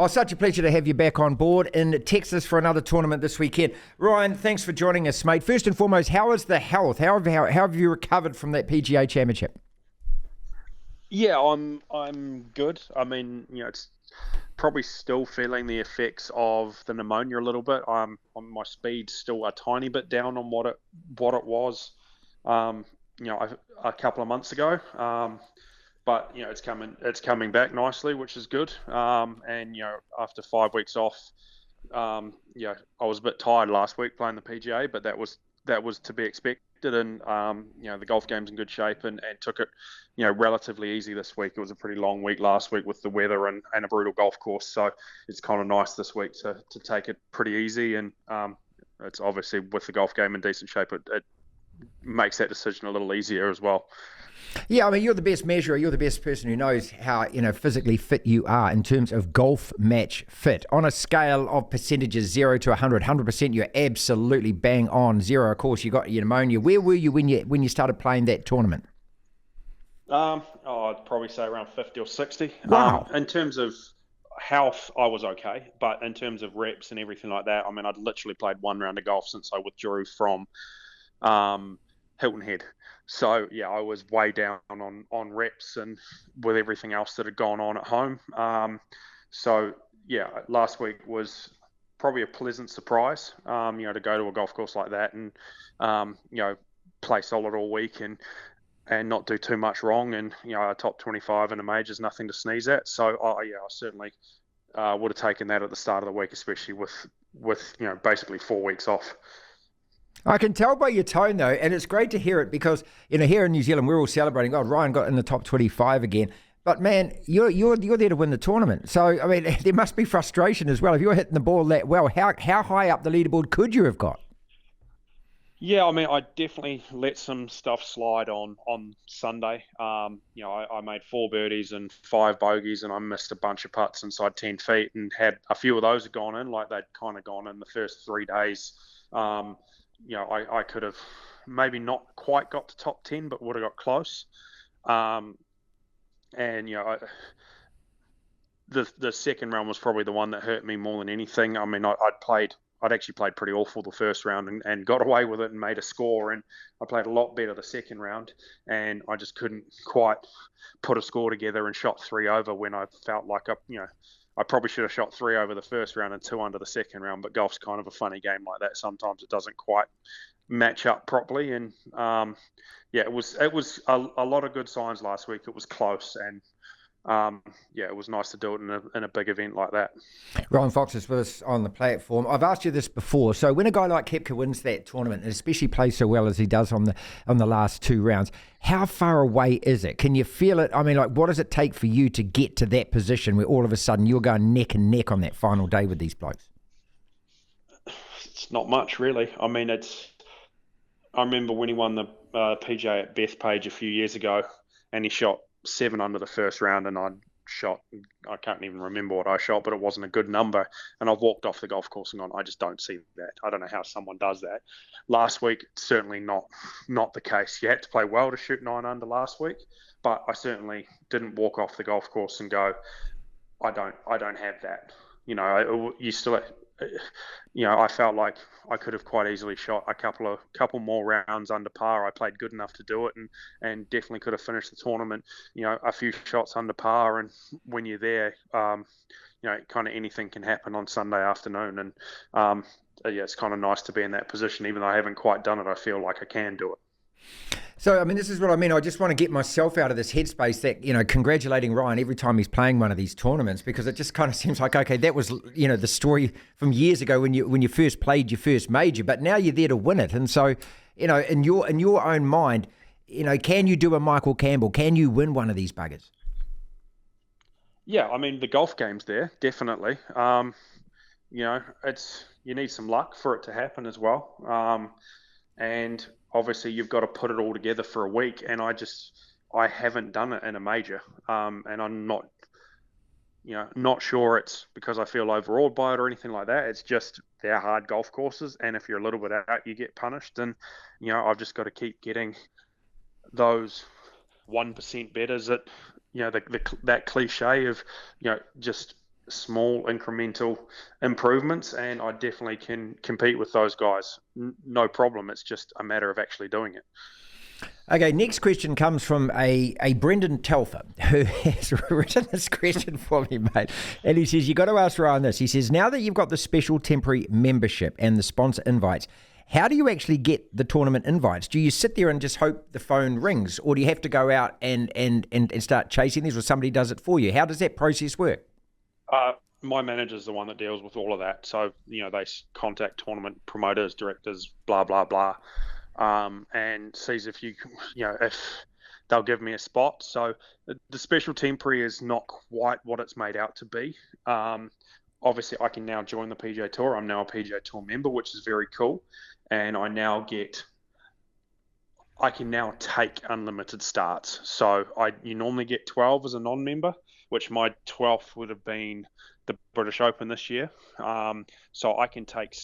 Oh, such a pleasure to have you back on board in Texas for another tournament this weekend. Ryan, thanks for joining us, mate. First and foremost, how is the health? How have you recovered from that PGA Championship? Yeah, I'm good. I mean, it's probably still feeling the effects of the pneumonia a little bit. On my speed's still a tiny bit down on what it was, um, a couple of months ago. But it's coming back nicely, which is good. And after 5 weeks off, I was a bit tired last week playing the PGA, but that was to be expected. And the golf game's in good shape, and took it relatively easy this week. It was a pretty long week last week with the weather and a brutal golf course, so it's kind of nice this week to take it pretty easy. And it's obviously, with the golf game in decent shape, it makes that decision a little easier as well. Yeah, I mean, you're the best measurer. You're the best person who knows how, physically fit you are in terms of golf match fit. On a scale of percentages, 0 to 100, 100%, you're absolutely bang on. 0, of course, you got your pneumonia. Where were you when you started playing that tournament? I'd probably say around 50 or 60. Wow. In terms of health, I was okay, but in terms of reps and everything like that, I mean, I'd literally played one round of golf since I withdrew from Hilton Head. So yeah, I was way down on reps and with everything else that had gone on at home. So yeah, last week was probably a pleasant surprise. To go to a golf course like that and play solid all week and not do too much wrong, and a top 25 in a major is nothing to sneeze at. So I certainly would have taken that at the start of the week, especially with basically 4 weeks off. I can tell by your tone, though, and it's great to hear it because, here in New Zealand, we're all celebrating. Oh, Ryan got in the top 25 again. But, man, you're there to win the tournament. So, I mean, there must be frustration as well. If you're hitting the ball that well, how high up the leaderboard could you have got? Yeah, I mean, I definitely let some stuff slide on Sunday. I made 4 birdies and 5 bogeys, and I missed a bunch of putts inside 10 feet, and had a few of those had gone in, like they'd kind of gone in the first 3 days. I could have maybe not quite got to top 10, but would have got close. And the second round was probably the one that hurt me more than anything. I mean, I'd actually played pretty awful the first round and got away with it and made a score. And I played a lot better the second round, and I just couldn't quite put a score together and shot 3 over when I felt like I probably should have shot 3 over the first round and 2 under the second round. But golf's kind of a funny game like that. Sometimes it doesn't quite match up properly. And it was a lot of good signs last week. It was close, and it was nice to do it in a big event like that. Ryan Fox is with us on the platform. I've asked you this before. So when a guy like Koepka wins that tournament, and especially plays so well as he does on the last 2 rounds, how far away is it? Can you feel it? I mean, what does it take for you to get to that position where all of a sudden you're going neck and neck on that final day with these blokes? It's not much, really. I mean, I remember when he won the PGA at Bethpage a few years ago, and he shot 7 under the first round, and I can't even remember what I shot, but it wasn't a good number. And I've walked off the golf course and gone, I just don't see that. I don't know how someone does that. Last week, certainly not the case. You had to play well to shoot 9 under last week, but I certainly didn't walk off the golf course and go, I don't have that. You still, I felt like I could have quite easily shot a couple more rounds under par. I played good enough to do it, and definitely could have finished the tournament, a few shots under par. And when you're there, kind of anything can happen on Sunday afternoon. And it's kind of nice to be in that position. Even though I haven't quite done it, I feel like I can do it. So, I mean, this is what I mean. I just want to get myself out of this headspace that, congratulating Ryan every time he's playing one of these tournaments, because it just kind of seems like, okay, that was, the story from years ago when you first played your first major, but now you're there to win it. And so, in your own mind, can you do a Michael Campbell? Can you win one of these buggers? Yeah, I mean, the golf game's there, definitely. You need some luck for it to happen as well. And obviously you've got to put it all together for a week, and I haven't done it in a major, and I'm not sure it's because I feel overawed by it or anything like that. It's just they're hard golf courses, and if you're a little bit out, you get punished. And I've just got to keep getting those 1% betters at that cliche of just small incremental improvements, and I definitely can compete with those guys. No problem. It's just a matter of actually doing it. Okay, next question comes from a Brendan Telfer, who has written this question for me, mate. And he says, you got to ask Ryan this. He says, now that you've got the special temporary membership and the sponsor invites, how do you actually get the tournament invites? Do you sit there and just hope the phone rings, or do you have to go out and start chasing these, or somebody does it for you? How does that process work? My manager's the one that deals with all of that. So, they contact tournament promoters, directors, blah, blah, blah, and sees if if they'll give me a spot. So the special temporary is not quite what it's made out to be. Obviously, I can now join the PGA Tour. I'm now a PGA Tour member, which is very cool. And I can now take unlimited starts. So you normally get 12 as a non-member, which my 12th would have been the British Open this year. So I can take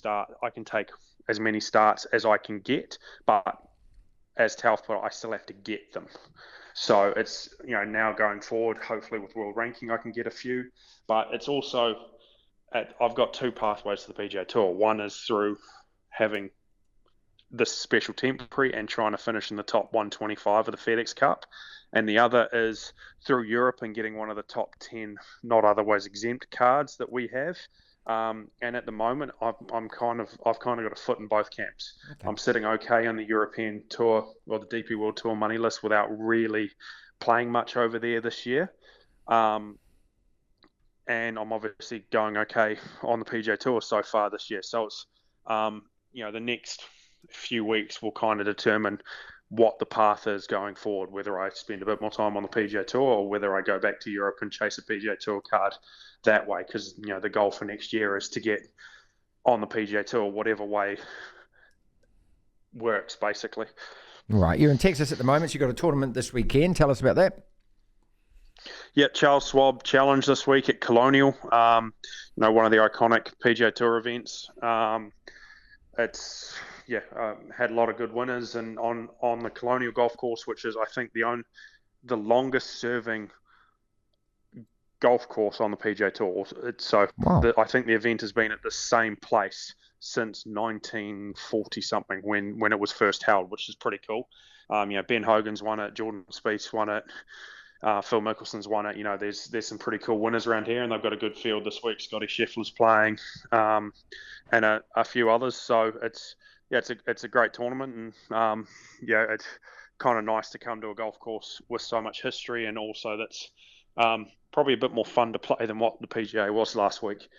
as many starts as I can get, but as Tauf put it, I still have to get them. So it's, now going forward, hopefully with world ranking, I can get a few, but it's also, I've got two pathways to the PGA Tour. One is through having this special temporary and trying to finish in the top 125 of the FedEx Cup. And the other is through Europe and getting one of the top 10 not otherwise exempt cards that we have. And at the moment, I've kind of got a foot in both camps. Okay. I'm sitting okay on the European Tour or the DP World Tour money list without really playing much over there this year. And I'm obviously going okay on the PGA Tour so far this year. So it's, the next few weeks will kind of determine what the path is going forward, whether I spend a bit more time on the PGA Tour or whether I go back to Europe and chase a PGA Tour card that way. Because, the goal for next year is to get on the PGA Tour whatever way works, basically. Right. You're in Texas at the moment. So you've got a tournament this weekend. Tell us about that. Yeah, Charles Schwab Challenge this week at Colonial. One of the iconic PGA Tour events. Had a lot of good winners, and on the Colonial Golf Course, which is I think the longest serving golf course on the PGA Tour. Wow. I think the event has been at the same place since 1940 something when it was first held, which is pretty cool. Ben Hogan's won it, Jordan Spieth won it. Phil Mickelson's won it. There's some pretty cool winners around here, and they've got a good field this week. Scotty Scheffler's playing, and a few others. So it's a great tournament, and it's kind of nice to come to a golf course with so much history, and also that's probably a bit more fun to play than what the PGA was last week.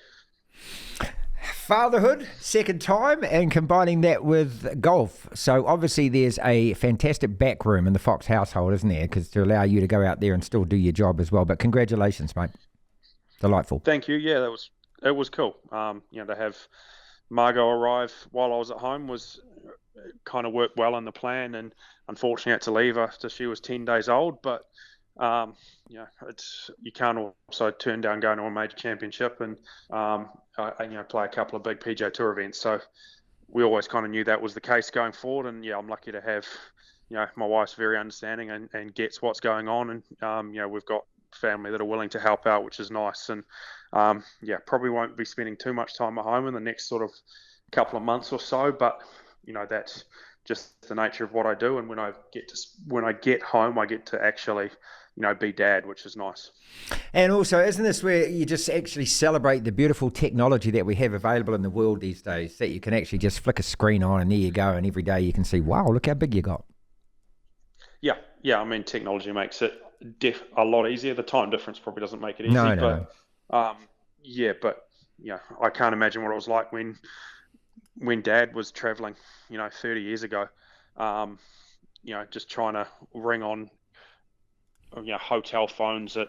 Fatherhood, second time, and combining that with golf. So obviously there's a fantastic back room in the Fox household, isn't there? Because to allow you to go out there and still do your job as well. But congratulations, mate. Delightful. Thank you. Yeah, it was cool. To have Margot arrive while I was at home was kind of worked well in the plan, and unfortunately I had to leave after she was 10 days old. But you can't also turn down going to a major championship and play a couple of big PGA Tour events. So we always kind of knew that was the case going forward. And I'm lucky to have my wife's very understanding and gets what's going on. And we've got family that are willing to help out, which is nice. And probably won't be spending too much time at home in the next sort of couple of months or so. But that's just the nature of what I do. And when I get home, I get to actually be dad, which is nice. And also, isn't this where you just actually celebrate the beautiful technology that we have available in the world these days, that you can actually just flick a screen on and there you go, and every day you can see, wow, look how big you got. Yeah. I mean, technology makes it a lot easier. The time difference probably doesn't make it easy. No. But I can't imagine what it was like when Dad was traveling, 30 years ago. Just trying to ring on hotel phones and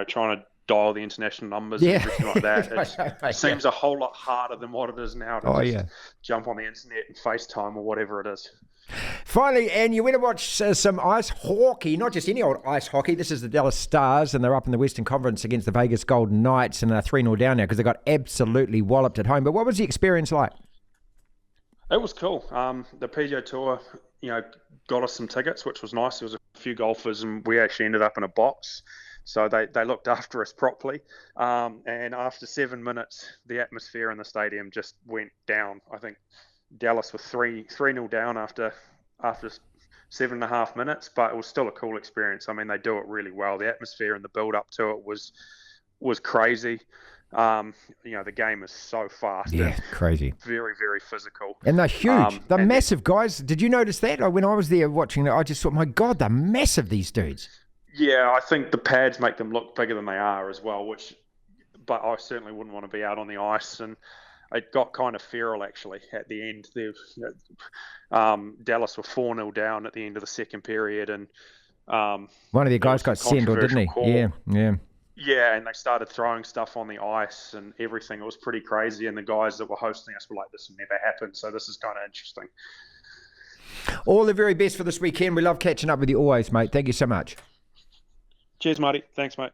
trying to dial the international numbers and everything like that. It seems a whole lot harder than what it is now to jump on the internet and FaceTime or whatever it is. Finally, and you went to watch some ice hockey, not just any old ice hockey. This is the Dallas Stars, and they're up in the Western Conference against the Vegas Golden Knights, and they're 3-0 down now because they got absolutely walloped at home. But what was the experience like? It was cool. The PGA Tour, got us some tickets, which was nice. There was a few golfers, and we actually ended up in a box So they looked after us properly. And after 7 minutes, the atmosphere in the stadium just went down. I think Dallas were 3-0 down after 7.5 minutes, but it was still a cool experience. I mean, they do it really well. The atmosphere and the build up to it was crazy. The game is so fast. Yeah, and crazy. Very, very physical. And they're huge. They're massive, guys. Did you notice that? When I was there watching it, I just thought, my God, they're massive, these dudes. Yeah, I think the pads make them look bigger than they are as well, but I certainly wouldn't want to be out on the ice. And it got kind of feral, actually, at the end. Dallas were 4-0 down at the end of the second period. And one of their guys got sent, or didn't he? Yeah. Yeah, and they started throwing stuff on the ice and everything. It was pretty crazy, and the guys that were hosting us were like, this never happened, so this is kind of interesting. All the very best for this weekend. We love catching up with you always, mate. Thank you so much. Cheers, Marty. Thanks, mate.